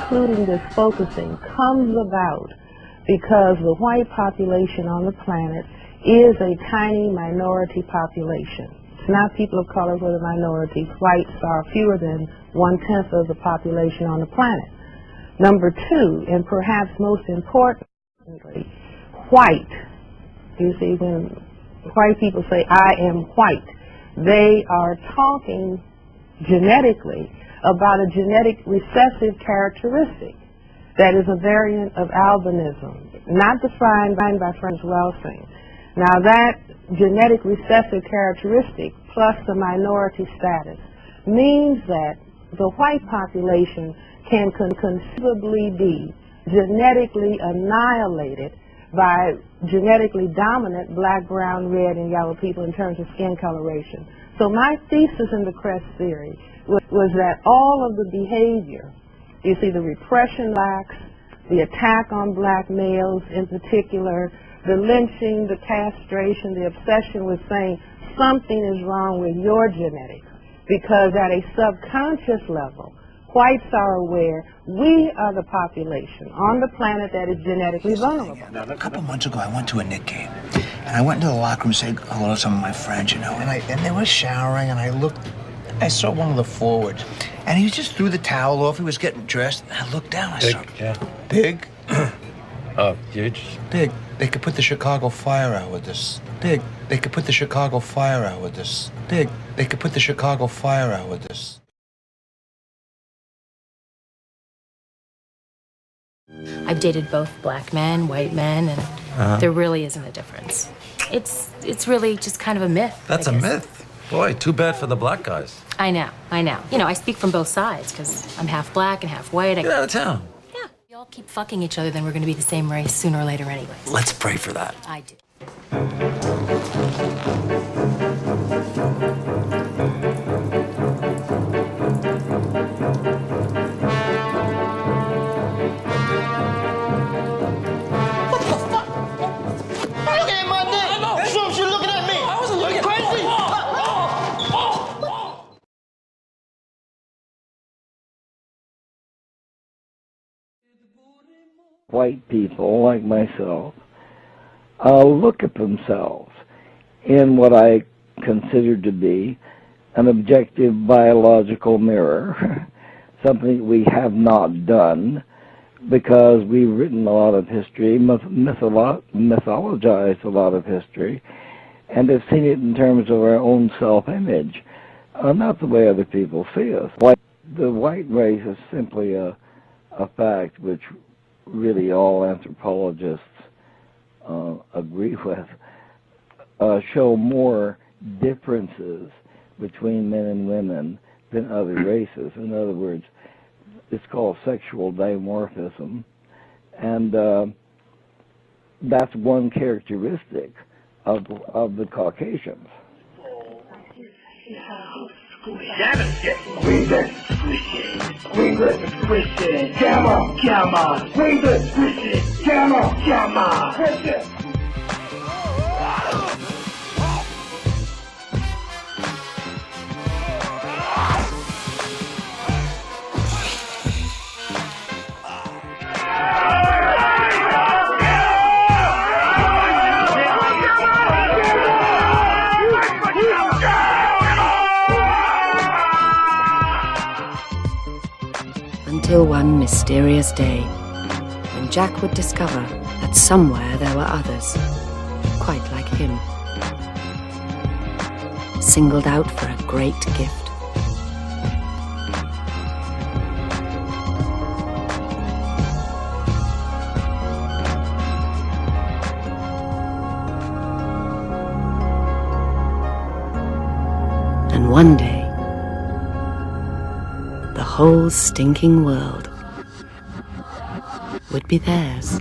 including this focusing, comes about because the white population on the planet is a tiny minority population. It's not people of color who are the minority. Whites are fewer than 1/10 of the population on the planet. Number two, and perhaps most importantly, white. You see, when white people say, I am white, they are talking genetically about a genetic recessive characteristic that is a variant of albinism, not defined by Franz Welsing. Now that genetic recessive characteristic plus the minority status means that the white population can conceivably be genetically annihilated by genetically dominant black, brown, red, and yellow people in terms of skin coloration. So my thesis in the crest theory was that all of the behavior, you see the repression blacks, the attack on black males in particular, the lynching, the castration, the obsession with saying something is wrong with your genetics, because at a subconscious level, whites are aware we are the population on the planet that is genetically vulnerable. A couple months ago, I went to a Knick game, and I went into the locker room to say hello to some of my friends, you know, and they were showering, and I saw one of the forwards, and he just threw the towel off. He was getting dressed, and I looked down. I saw big. Oh, huge. Big. They could put the Chicago Fire out with this. Big. They could put the Chicago Fire out with this. Big. They could put the Chicago Fire out with this. I've dated both black men, white men, and there really isn't a difference. It's really just kind of a myth. That's a myth. Boy, too bad for the black guys. I know. You know, I speak from both sides because I'm half black and half white. Get out of town. Yeah, we all keep fucking each other, then we're going to be the same race sooner or later anyways. Let's pray for that. I do. White people like myself look at themselves in what I consider to be an objective biological mirror, something we have not done because we've written a lot of history, mythologized a lot of history, and have seen it in terms of our own self-image, not the way other people see us. The white race is simply a fact which really all anthropologists agree with, show more differences between men and women than other races. In other words, it's called sexual dimorphism, and that's one characteristic of the Caucasians. Swing that squish it, come on, swing that squish it, come on, switch it. Until one mysterious day, when Jack would discover that somewhere there were others, quite like him, singled out for a great gift. And one day, the whole stinking world would be theirs.